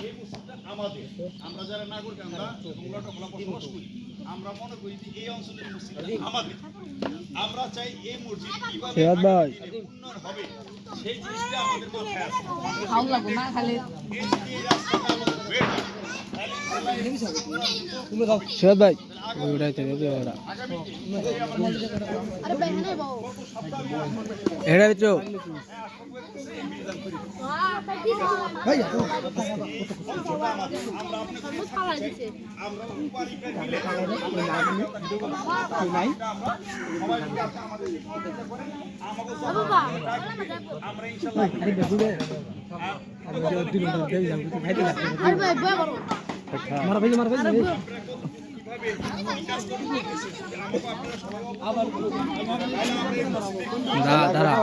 এই মসজিদটা আমাদের, আমরা যারা নাগরিক, আমরা বসবাস করি, আমরা মনে করি যে এই অঞ্চলের মসজিদটা আমাদের। আমরা চাই এই মসজিদ কিভাবে উন্নয়ন হবে সেই জিনিসটা আমাদের মাথায় আছে। এই রাস্তাটা আমাদের হয়ে যাবে। সিরাজ ভাই ওটাই থেকে এটা ভিতর মারা ভাই দাঁড়া